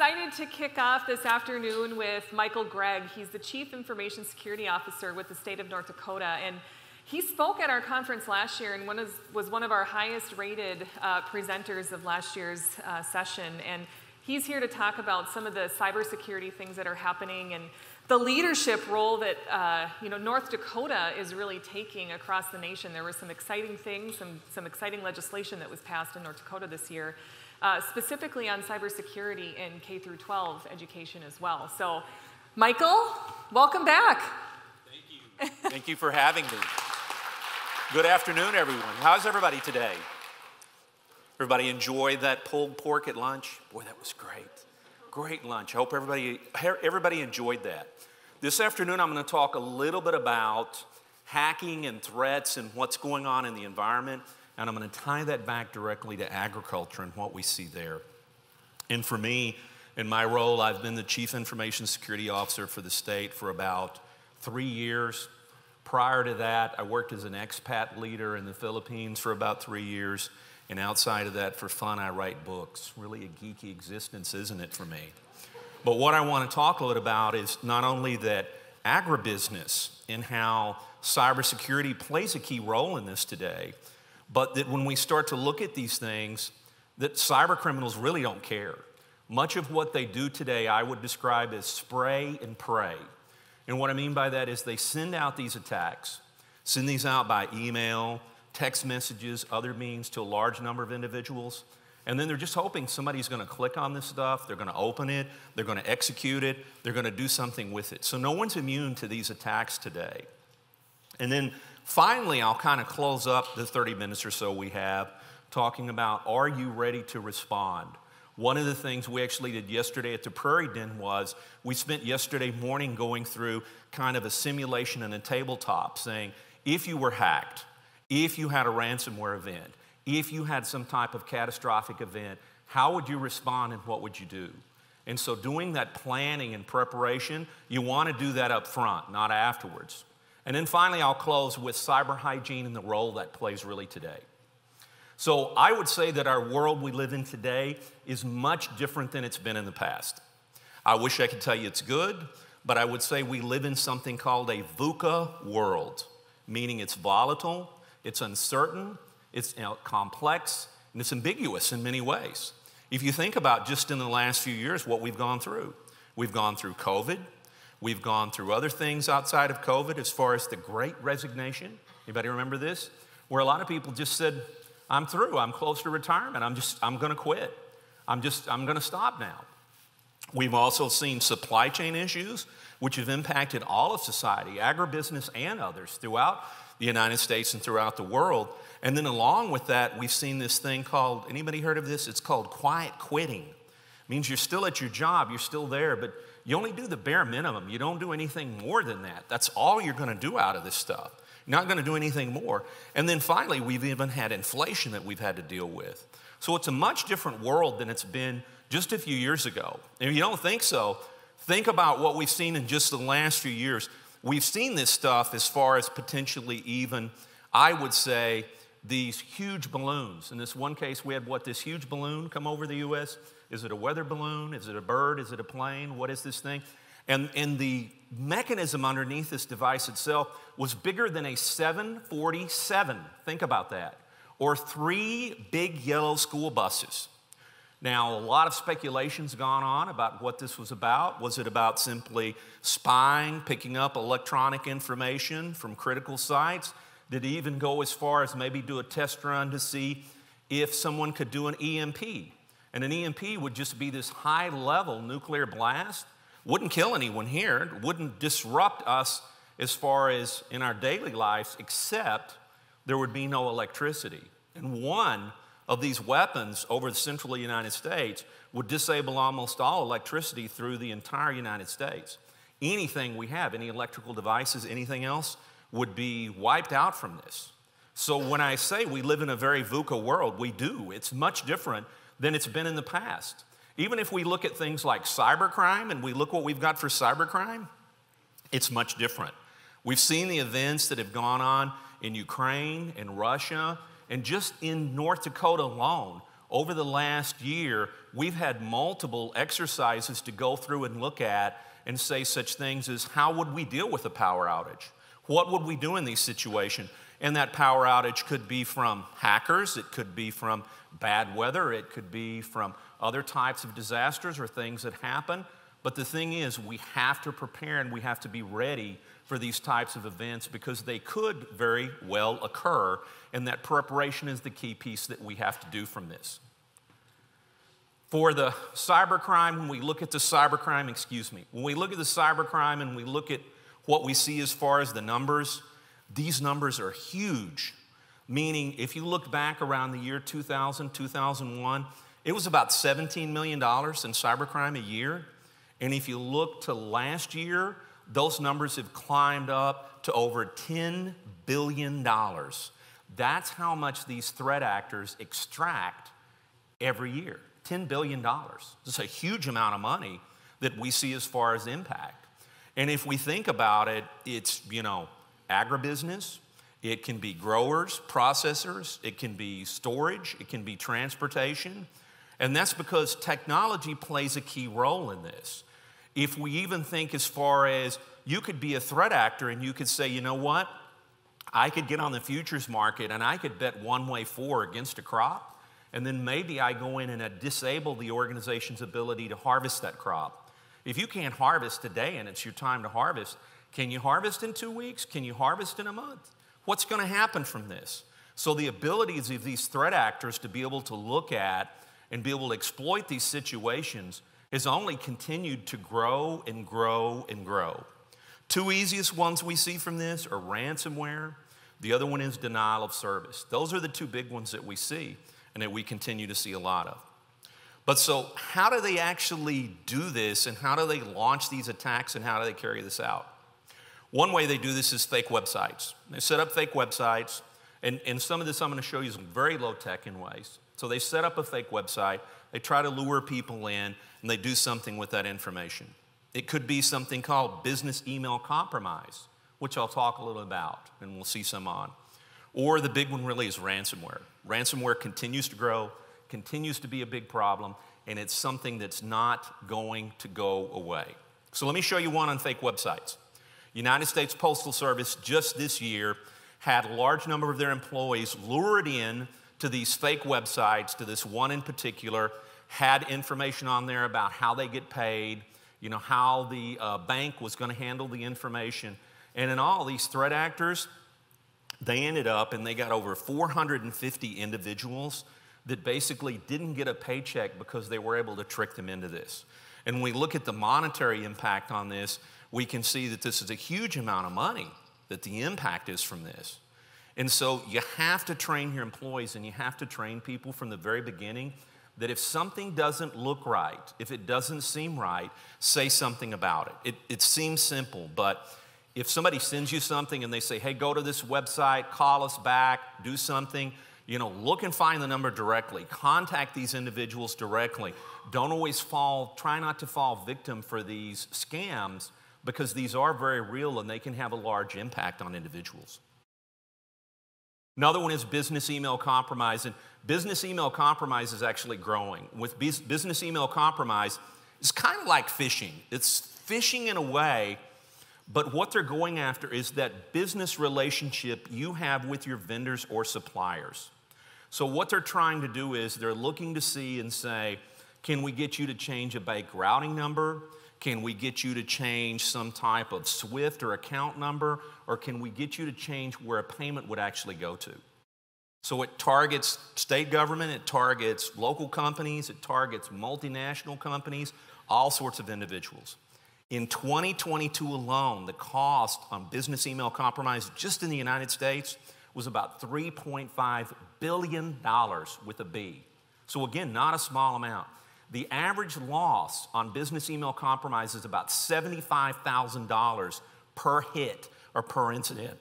excited to kick off this afternoon with Michael Gregg. He's the Chief Information Security Officer with the state of North Dakota. And he spoke at our conference last year and was one of our highest rated presenters of last year's session. And he's here to talk about some of the cybersecurity things that are happening and the leadership role that North Dakota is really taking across the nation. There were some exciting things, some exciting legislation that was passed in North Dakota this year, specifically on cybersecurity in K through 12 education as well. So, Michael, welcome back. Thank you. Thank you for having me. Good afternoon, everyone. How's everybody today? Everybody enjoy that pulled pork at lunch? Boy, that was great. Great lunch. I hope everybody enjoyed that. This afternoon, I'm going to talk a little bit about hacking and threats and what's going on in the environment, and I'm going to tie that back directly to agriculture and what we see there. And for me, in my role, I've been the Chief Information Security Officer for the state for about 3 years. Prior to that, I worked as an expat leader in the Philippines for about 3 years. And outside of that, for fun, I write books. Really a geeky existence, isn't it, for me? But what I want to talk a little about is not only that agribusiness and how cybersecurity plays a key role in this today, but that when we start to look at these things, that cyber criminals really don't care. Much of what they do today I would describe as spray and pray. And what I mean by that is they send out these attacks, send these out by email, text messages, other means to a large number of individuals, and then they're just hoping somebody's going to click on this stuff, they're going to open it, they're going to execute it, they're going to do something with it. So no one's immune to these attacks today. And then finally, I'll kind of close up the 30 minutes or so we have talking about, are you ready to respond? One of the things we actually did yesterday at the Prairie Den was we spent yesterday morning going through kind of a simulation and a tabletop saying, if you were hacked, if you had a ransomware event, if you had some type of catastrophic event, how would you respond and what would you do? And so doing that planning and preparation, you want to do that up front, not afterwards. And then finally, I'll close with cyber hygiene and the role that plays really today. So I would say that our world we live in today is much different than it's been in the past. I wish I could tell you it's good, but I would say we live in something called a VUCA world, meaning it's volatile, it's uncertain, it's complex, and it's ambiguous in many ways. If you think about just in the last few years what we've gone through. We've gone through COVID. We've gone through other things outside of COVID as far as the Great Resignation. Anybody remember this? Where a lot of people just said, I'm through. I'm close to retirement. I'm going to quit. I'm going to stop now. We've also seen supply chain issues which have impacted all of society, agribusiness and others throughout the United States and throughout the world. And then along with that, we've seen this thing called, anybody heard of this? It's called quiet quitting. It means you're still at your job, you're still there, but you only do the bare minimum. You don't do anything more than that. That's all you're going to do out of this stuff. You're not going to do anything more. And then finally, we've even had inflation that we've had to deal with. So it's a much different world than it's been just a few years ago. And if you don't think so, think about what we've seen in just the last few years. We've seen this stuff as far as potentially even, I would say, these huge balloons. In this one case, we had this huge balloon come over the U.S. Is it a weather balloon? Is it a bird? Is it a plane? What is this thing? And the mechanism underneath this device itself was bigger than a 747. Think about that. Or 3 big yellow school buses. Now, a lot of speculation's gone on about what this was about. Was it about simply spying, picking up electronic information from critical sites? Did it even go as far as maybe do a test run to see if someone could do an EMP? And an EMP would just be this high-level nuclear blast. Wouldn't kill anyone here. It wouldn't disrupt us as far as in our daily lives, except there would be no electricity. And one of these weapons over the central United States would disable almost all electricity through the entire United States. Anything we have, any electrical devices, anything else, would be wiped out from this. So when I say we live in a very VUCA world, we do. It's much different than it's been in the past. Even if we look at things like cybercrime and we look what we've got for cybercrime, it's much different. We've seen the events that have gone on in Ukraine, in Russia, and just in North Dakota alone, over the last year, we've had multiple exercises to go through and look at and say such things as, how would we deal with a power outage? What would we do in these situations? And that power outage could be from hackers, it could be from bad weather, it could be from other types of disasters or things that happen. But the thing is, we have to prepare and we have to be ready for these types of events because they could very well occur, and that preparation is the key piece that we have to do from this. For the cybercrime, when we look at the cybercrime, when we look at the cybercrime and we look at what we see as far as the numbers, these numbers are huge. Meaning, if you look back around the year 2000, 2001, it was about $17 million in cybercrime a year. And if you look to last year, those numbers have climbed up to over $10 billion. That's how much these threat actors extract every year. $10 billion. It's a huge amount of money that we see as far as impact. And if we think about it, it's, agribusiness, it can be growers, processors, it can be storage, it can be transportation. And that's because technology plays a key role in this. If we even think as far as you could be a threat actor and you could say, you know what, I could get on the futures market and I could bet one way for against a crop, and then maybe I go in and disable the organization's ability to harvest that crop. If you can't harvest today and it's your time to harvest, can you harvest in 2 weeks? Can you harvest in a month? What's going to happen from this? So the abilities of these threat actors to be able to look at and be able to exploit these situations has only continued to grow and grow and grow. Two easiest ones we see from this are ransomware. The other one is denial of service. Those are the two big ones that we see and that we continue to see a lot of. But so how do they actually do this, and how do they launch these attacks, and how do they carry this out? One way they do this is fake websites. They set up fake websites, and some of this I'm going to show you is very low-tech in ways. So they set up a fake website, they try to lure people in, and they do something with that information. It could be something called business email compromise, which I'll talk a little about, and we'll see some on. Or the big one really is ransomware. Ransomware continues to grow, continues to be a big problem, and it's something that's not going to go away. So let me show you one on fake websites. United States Postal Service just this year had a large number of their employees lured in to these fake websites, to this one in particular, had information on there about how they get paid, how the bank was going to handle the information. And in all, these threat actors, they ended up and they got over 450 individuals that basically didn't get a paycheck because they were able to trick them into this. And when we look at the monetary impact on this, we can see that this is a huge amount of money, that the impact is from this. And so you have to train your employees, and you have to train people from the very beginning that if something doesn't look right, if it doesn't seem right, say something about it. It seems simple, but if somebody sends you something and they say, hey, go to this website, call us back, do something, look and find the number directly. Contact these individuals directly. Don't always try not to fall victim for these scams, because these are very real and they can have a large impact on individuals. Another one is business email compromise, and business email compromise is actually growing. With business email compromise, it's kind of like phishing. It's phishing in a way, but what they're going after is that business relationship you have with your vendors or suppliers. So what they're trying to do is they're looking to see and say, can we get you to change a bank routing number? Can we get you to change some type of SWIFT or account number? Or can we get you to change where a payment would actually go to? So it targets state government, it targets local companies, it targets multinational companies, all sorts of individuals. In 2022 alone, the cost on business email compromise just in the United States was about $3.5 billion with a B. So again, not a small amount. The average loss on business email compromise is about $75,000 per hit or per incident.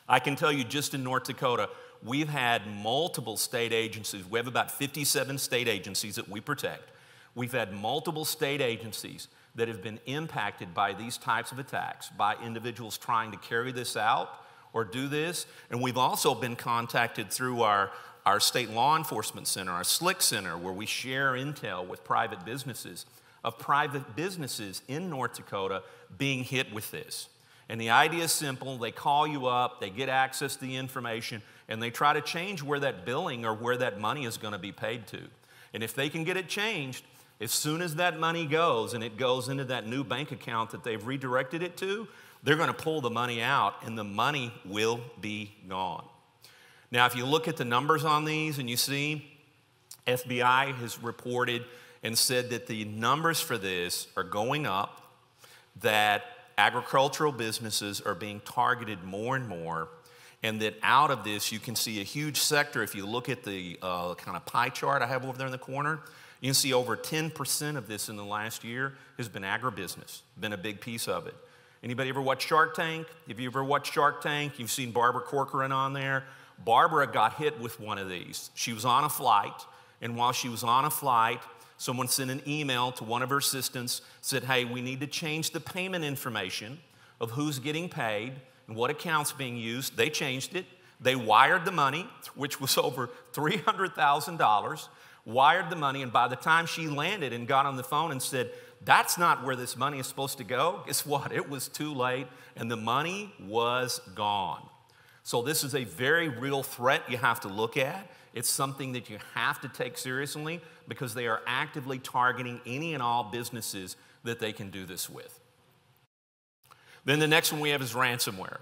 I can tell you just in North Dakota, we've had multiple state agencies. We have about 57 state agencies that we protect. We've had multiple state agencies that have been impacted by these types of attacks, by individuals trying to carry this out or do this. And we've also been contacted through our our state law enforcement center, our SLIC center, where we share intel with private businesses, of private businesses in North Dakota being hit with this. And the idea is simple. They call you up, they get access to the information, and they try to change where that billing or where that money is going to be paid to. And if they can get it changed, as soon as that money goes and it goes into that new bank account that they've redirected it to, they're going to pull the money out and the money will be gone. Now, if you look at the numbers on these and you see FBI has reported and said that the numbers for this are going up, that agricultural businesses are being targeted more and more, and that out of this you can see a huge sector. If you look at the kind of pie chart I have over there in the corner, you can see over 10% of this in the last year has been agribusiness, been a big piece of it. Anybody ever watch Shark Tank? If you ever watched Shark Tank, you've seen Barbara Corcoran on there. Barbara got hit with one of these. She was on a flight, and while she was on a flight, someone sent an email to one of her assistants, said, hey, we need to change the payment information of who's getting paid and what account's being used. They changed it. They wired the money, which was over $300,000, wired the money, and by the time she landed and got on the phone and said, that's not where this money is supposed to go, guess what? It was too late, and the money was gone. So this is a very real threat you have to look at. It's something that you have to take seriously because they are actively targeting any and all businesses that they can do this with. Then the next one we have is ransomware.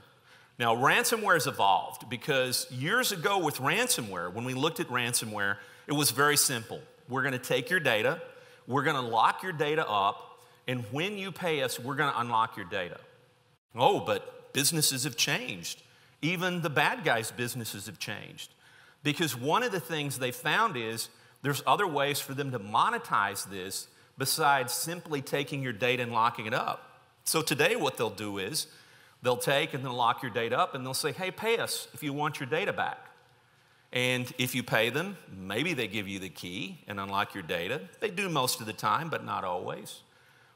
Now, ransomware has evolved because years ago with ransomware, when we looked at ransomware, it was very simple. We're going to take your data, we're going to lock your data up, and when you pay us, we're going to unlock your data. Oh, but businesses have changed. Even the bad guys' businesses have changed. Because one of the things they found is there's other ways for them to monetize this besides simply taking your data and locking it up. So today what they'll do is they'll take and they'll lock your data up and they'll say, hey, pay us if you want your data back. And if you pay them, maybe they give you the key and unlock your data. They do most of the time, but not always.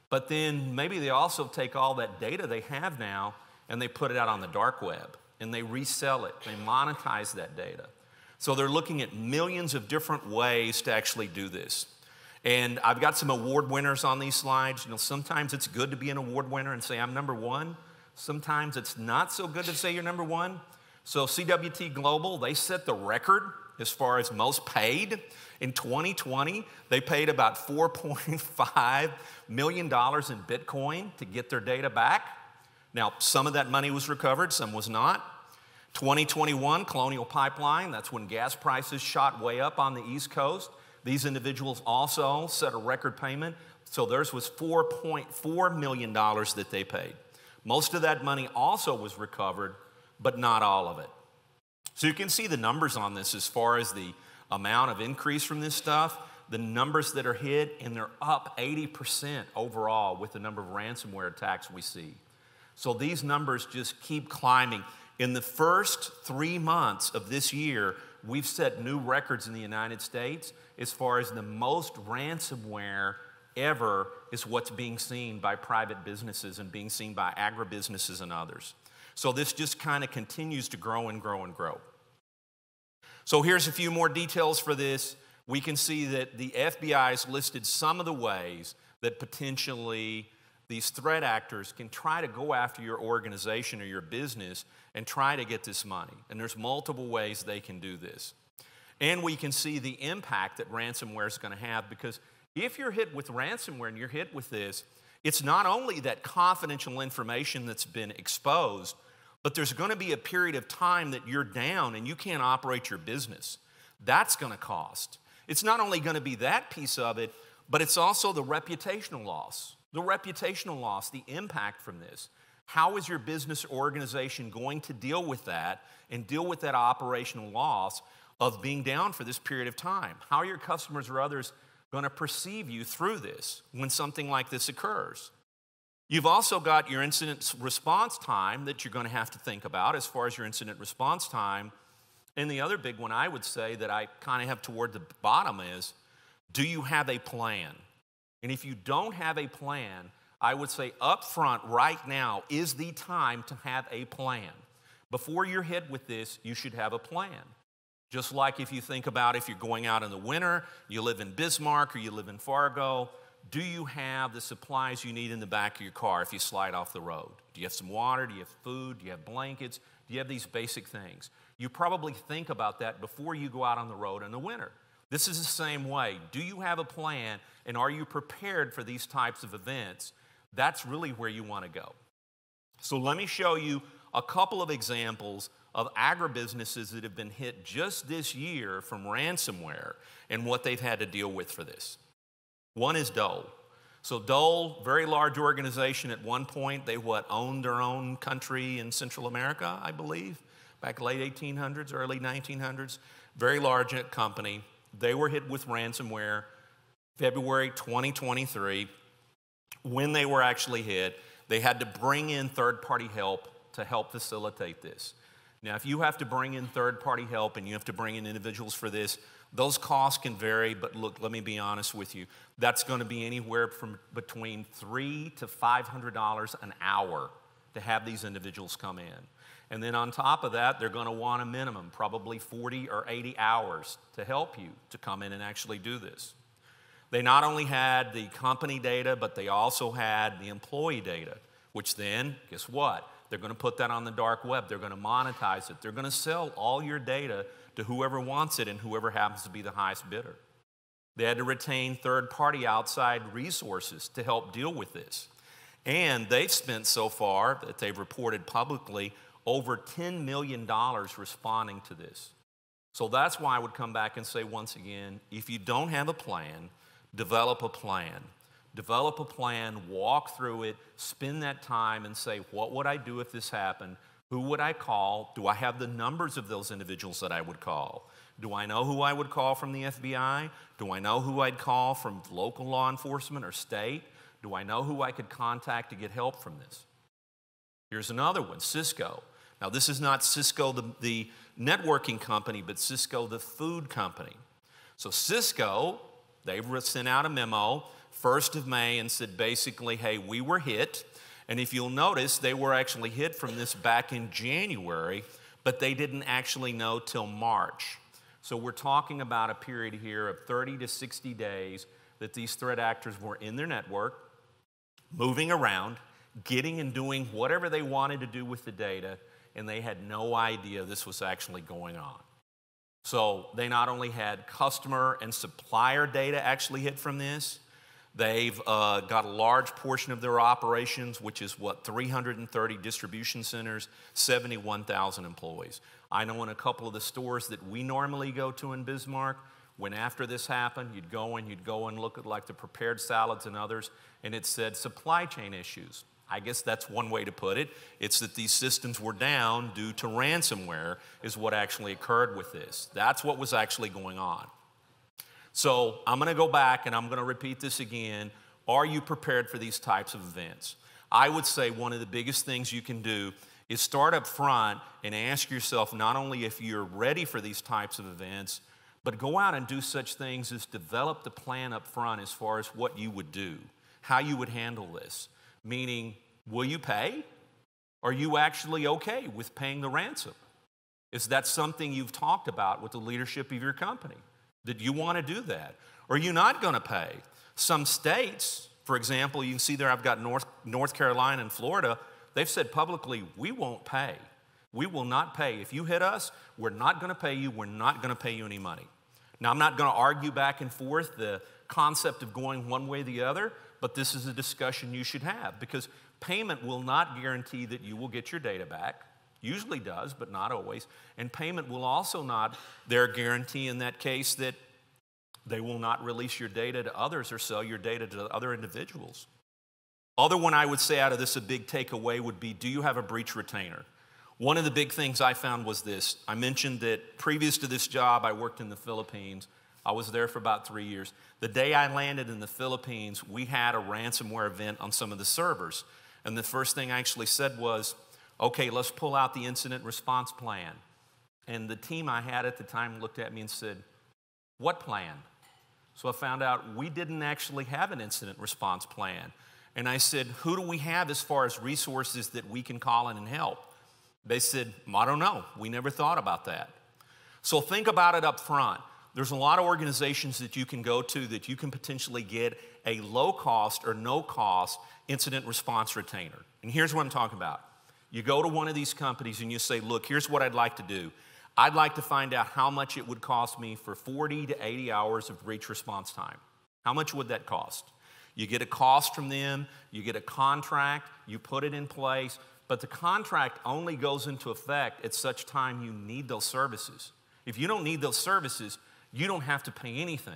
But then maybe they also take all that data they have now and they put it out on the dark web and they resell it. They monetize that data. So they're looking at millions of different ways to actually do this. And I've got some award winners on these slides. You know, sometimes it's good to be an award winner and say, I'm number one. Sometimes it's not so good to say you're number one. So CWT Global, they set the record as far as most paid. In 2020, they paid about $4.5 million in Bitcoin to get their data back. Now, some of that money was recovered, some was not. 2021, Colonial Pipeline, that's when gas prices shot way up on the East Coast. These individuals also set a record payment, so theirs was $4.4 million that they paid. Most of that money also was recovered, but not all of it. So you can see the numbers on this as far as the amount of increase from this stuff, the numbers that are hit, and they're up 80% overall with the number of ransomware attacks we see. So these numbers just keep climbing. In the first 3 months of this year, we've set new records in the United States as far as the most ransomware ever is what's being seen by private businesses and being seen by agribusinesses and others. So this just kind of continues to grow and grow and grow. So here's a few more details for this. We can see that the FBI has listed some of the ways that potentially these threat actors can try to go after your organization or your business and try to get this money. And there's multiple ways they can do this. And we can see the impact that ransomware is going to have, because if you're hit with ransomware and you're hit with this, it's not only that confidential information that's been exposed, but there's going to be a period of time that you're down and you can't operate your business. That's going to cost. It's not only going to be that piece of it, but it's also the reputational loss. The reputational loss, the impact from this. How is your business organization going to deal with that and deal with that operational loss of being down for this period of time? How are your customers or others going to perceive you through this when something like this occurs? You've also got your incident response time that you're going to have to think about as far as your incident response time. And the other big one I would say that I kind of have toward the bottom is, do you have a plan? And if you don't have a plan, I would say up front right now is the time to have a plan. Before you're hit with this, you should have a plan. Just like if you think about if you're going out in the winter, you live in Bismarck or you live in Fargo, do you have the supplies you need in the back of your car if you slide off the road? Do you have some water? Do you have food? Do you have blankets? Do you have these basic things? You probably think about that before you go out on the road in the winter. This is the same way. Do you have a plan, and are you prepared for these types of events? That's really where you want to go. So let me show you a couple of examples of agribusinesses that have been hit just this year from ransomware and what they've had to deal with for this. One is Dole. So Dole, very large organization at one point. They owned their own country in Central America, I believe, back late 1800s, early 1900s. Very large company. They were hit with ransomware February 2023. When they were actually hit, they had to bring in third-party help to help facilitate this. Now, if you have to bring in third-party help and you have to bring in individuals for this, those costs can vary, but look, let me be honest with you. That's going to be anywhere from between $300 to $500 an hour to have these individuals come in. And then on top of that, they're going to want a minimum, probably 40 or 80 hours to help you to come in and actually do this. They not only had the company data, but they also had the employee data, which then, guess what? They're going to put that on the dark web. They're going to monetize it. They're going to sell all your data to whoever wants it and whoever happens to be the highest bidder. They had to retain third-party outside resources to help deal with this. And they've spent so far, that they've reported publicly, over $10 million responding to this. So that's why I would come back and say once again, if you don't have a plan, develop a plan. Develop a plan, walk through it, spend that time and say, what would I do if this happened? Who would I call? Do I have the numbers of those individuals that I would call? Do I know who I would call from the FBI? Do I know who I'd call from local law enforcement or state? Do I know who I could contact to get help from this? Here's another one, Cisco. Now, this is not Cisco, the networking company, but Cisco, the food company. So Cisco, they sent out a memo 1st of May and said basically, hey, we were hit. And if you'll notice, they were actually hit from this back in January, but they didn't actually know till March. So we're talking about a period here of 30 to 60 days that these threat actors were in their network, moving around, getting and doing whatever they wanted to do with the data, and they had no idea this was actually going on. So they not only had customer and supplier data actually hit from this, they've got a large portion of their operations, which is 330 distribution centers, 71,000 employees. I know in a couple of the stores that we normally go to in Bismarck, when after this happened, you'd go and look at like the prepared salads and others, and it said supply chain issues. I guess that's one way to put it. It's that these systems were down due to ransomware is what actually occurred with this. That's what was actually going on. So I'm going to go back and I'm going to repeat this again. Are you prepared for these types of events? I would say one of the biggest things you can do is start up front and ask yourself not only if you're ready for these types of events, but go out and do such things as develop the plan up front as far as what you would do, how you would handle this. Meaning, will you pay? Are you actually okay with paying the ransom? Is that something you've talked about with the leadership of your company? Did you want to do that? Or are you not going to pay? Some states, for example, you can see there I've got North Carolina and Florida, they've said publicly, we won't pay. We will not pay. If you hit us, we're not going to pay you. We're not going to pay you any money. Now, I'm not going to argue back and forth the concept of going one way or the other, but this is a discussion you should have because payment will not guarantee that you will get your data back. Usually does, but not always. And payment will also not their guarantee in that case that they will not release your data to others or sell your data to other individuals. Other one I would say out of this, a big takeaway would be, do you have a breach retainer? One of the big things I found was this. I mentioned that previous to this job, I worked in the Philippines. I was there for about 3 years. The day I landed in the Philippines, we had a ransomware event on some of the servers. And the first thing I actually said was, okay, let's pull out the incident response plan. And the team I had at the time looked at me and said, what plan? So I found out we didn't actually have an incident response plan. And I said, who do we have as far as resources that we can call in and help? They said, I don't know. We never thought about that. So think about it up front. There's a lot of organizations that you can go to that you can potentially get a low-cost or no-cost incident response retainer. And here's what I'm talking about. You go to one of these companies and you say, look, here's what I'd like to do. I'd like to find out how much it would cost me for 40 to 80 hours of breach response time. How much would that cost? You get a cost from them, you get a contract, you put it in place, but the contract only goes into effect at such time you need those services. If you don't need those services, you don't have to pay anything.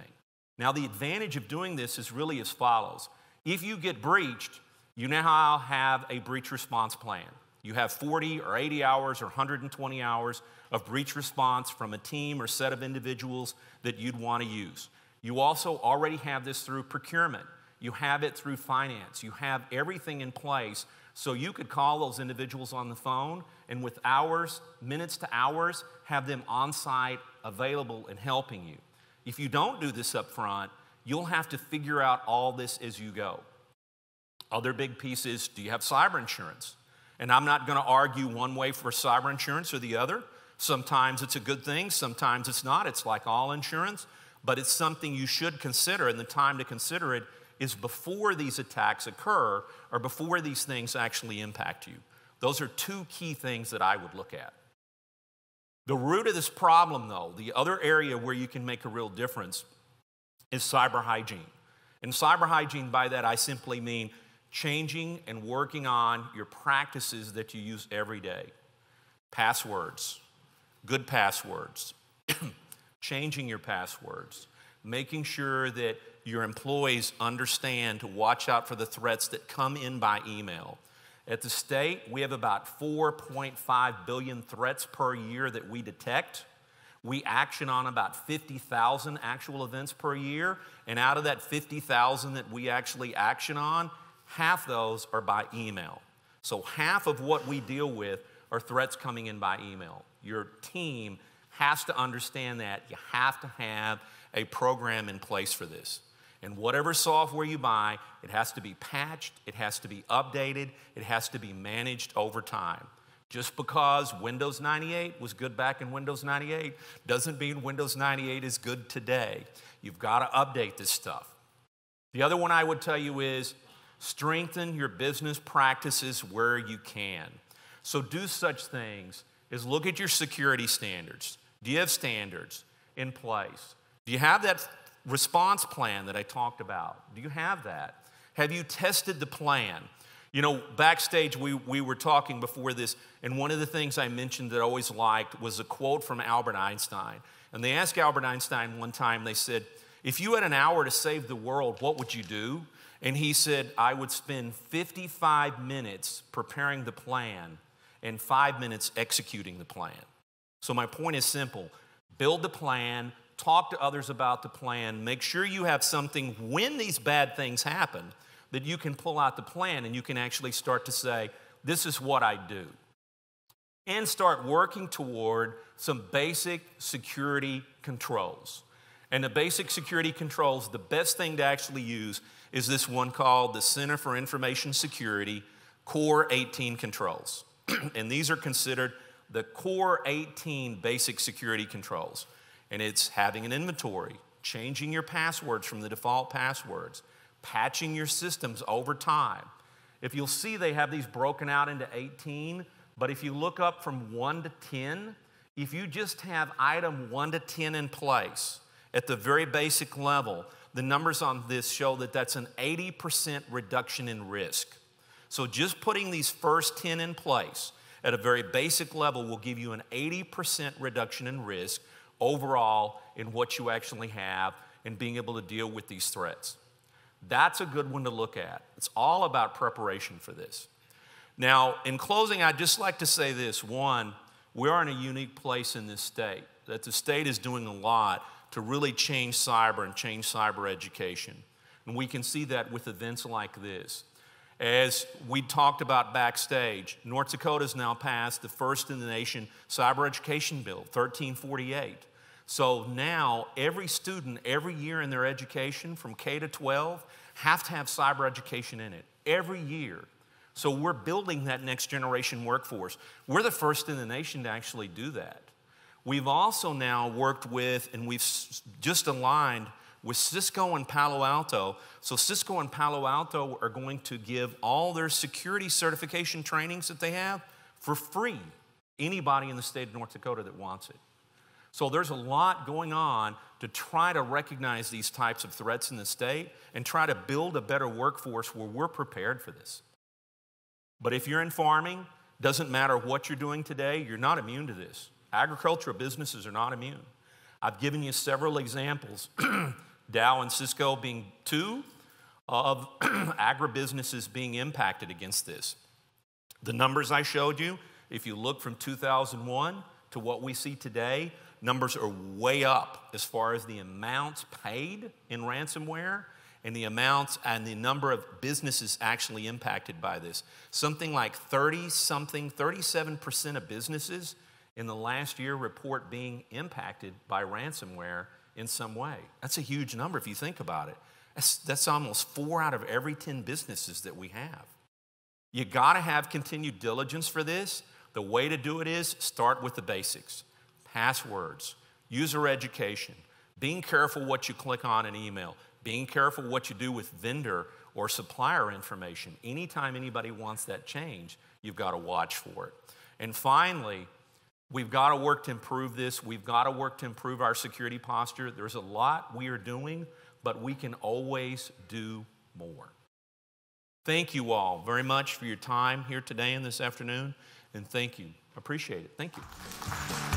Now, the advantage of doing this is really as follows. If you get breached, you now have a breach response plan. You have 40 or 80 hours or 120 hours of breach response from a team or set of individuals that you'd want to use. You also already have this through procurement. You have it through finance. You have everything in place so you could call those individuals on the phone and with hours, minutes to hours, have them on site available and helping you. If you don't do this up front, you'll have to figure out all this as you go. Other big piece is, do you have cyber insurance? And I'm not going to argue one way for cyber insurance or the other. Sometimes it's a good thing, sometimes it's not. It's like all insurance, but it's something you should consider, and the time to consider it is before these attacks occur or before these things actually impact you. Those are two key things that I would look at. The root of this problem, though, the other area where you can make a real difference is cyber hygiene. And cyber hygiene, by that I simply mean changing and working on your practices that you use every day. Passwords, good passwords, changing your passwords, making sure that your employees understand to watch out for the threats that come in by email. At the state, we have about 4.5 billion threats per year that we detect. We action on about 50,000 actual events per year, and out of that 50,000 that we actually action on, half those are by email. So half of what we deal with are threats coming in by email. Your team has to understand that. You have to have a program in place for this. And whatever software you buy, it has to be patched, it has to be updated, it has to be managed over time. Just because Windows 98 was good back in Windows 98 doesn't mean Windows 98 is good today. You've got to update this stuff. The other one I would tell you is strengthen your business practices where you can. So do such things as look at your security standards. Do you have standards in place? Do you have that response plan that I talked about? Do you have that? Have you tested the plan? You know, backstage we were talking before this, and one of the things I mentioned that I always liked was a quote from Albert Einstein. And they asked Albert Einstein one time, they said, if you had an hour to save the world, what would you do? And he said, I would spend 55 minutes preparing the plan and 5 minutes executing the plan. So my point is simple. Build the plan, talk to others about the plan, make sure you have something when these bad things happen that you can pull out the plan and you can actually start to say, this is what I do. And start working toward some basic security controls. And the basic security controls, the best thing to actually use is this one called the Center for Information Security Core 18 Controls. And these are considered the Core 18 basic security controls. And it's having an inventory, changing your passwords from the default passwords, patching your systems over time. If you'll see, they have these broken out into 18, but if you look up from 1 to 10, if you just have item 1 to 10 in place at the very basic level, the numbers on this show that that's an 80% reduction in risk. So just putting these first 10 in place at a very basic level will give you an 80% reduction in risk overall in what you actually have and being able to deal with these threats. That's a good one to look at. It's all about preparation for this. Now, in closing, I'd just like to say this. One, we are in a unique place in this state, that the state is doing a lot to really change cyber and change cyber education. And we can see that with events like this. As we talked about backstage, North Dakota's now passed the first in the nation cyber education bill, 1348. So now every student, every year in their education from K to 12, have to have cyber education in it, every year. So we're building that next generation workforce. We're the first in the nation to actually do that. We've also now worked with, and we've just aligned with Cisco and Palo Alto. So Cisco and Palo Alto are going to give all their security certification trainings that they have for free. Anybody in the state of North Dakota that wants it. So there's a lot going on to try to recognize these types of threats in the state and try to build a better workforce where we're prepared for this. But if you're in farming, doesn't matter what you're doing today, you're not immune to this. Agricultural businesses are not immune. I've given you several examples, Dow and Cisco being two of agribusinesses being impacted against this. The numbers I showed you, if you look from 2001 to what we see today, numbers are way up as far as the amounts paid in ransomware and the amounts and the number of businesses actually impacted by this. Something like 37% of businesses in the last year report being impacted by ransomware in some way. That's a huge number if you think about it. That's almost 4 out of every 10 businesses that we have. You gotta have continued diligence for this. The way to do it is start with the basics. Passwords, user education, being careful what you click on in email, being careful what you do with vendor or supplier information. Anytime anybody wants that change, you've got to watch for it. And finally, we've got to work to improve this. We've got to work to improve our security posture. There's a lot we are doing, but we can always do more. Thank you all very much for your time here today and this afternoon, and thank you. Appreciate it. Thank you.